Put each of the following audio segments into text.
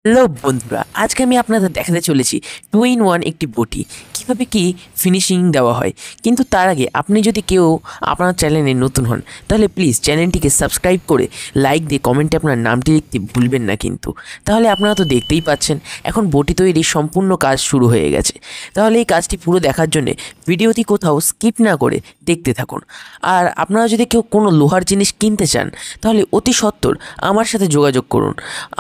Hello বন্ধুরা, আজকে আমি আপনাদের দেখাতে চলেছি 2 in 1 একটি বটি কীভাবে কি ফিনিশিং দেওয়া হয়। কিন্তু তার আগে আপনি যদি কেউ আপনার চ্যানেলে নতুন হন তাহলে প্লিজ চ্যানেলটিকে সাবস্ক্রাইব করে লাইক দিয়ে কমেন্টে আপনার নামটি লিখতে ভুলবেন না কিন্তু। তাহলে আপনারা তো দেখতেই পাচ্ছেন এখন বটি তৈরির সম্পূর্ণ কাজ শুরু হয়ে গেছে। তাহলে এই কাজটি পুরো দেখার জন্যে ভিডিওটি কোথাও স্কিপ না করে দেখতে থাকুন। আর আপনারা যদি কেউ কোনো লোহার জিনিস কিনতে চান তাহলে অতি সত্বর আমার সাথে যোগাযোগ করুন।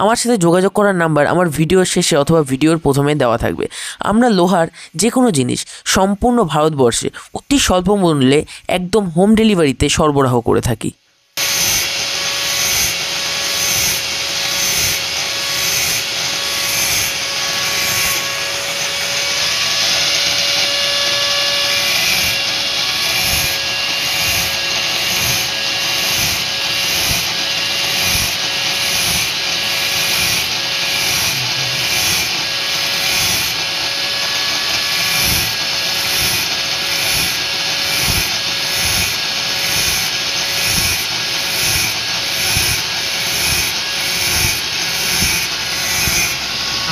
আমার সাথে যোগাযোগ করার নাম্বার আমার ভিডিওর শেষে অথবা ভিডিওর প্রথমে দেওয়া থাকবে। আমরা লোহার যে কোনো জিনিস সম্পূর্ণ ভারতবর্ষে অতি স্বল্প মূল্যে একদম হোম ডেলিভারিতে সরবরাহ করে থাকি।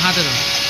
হাতে দাও।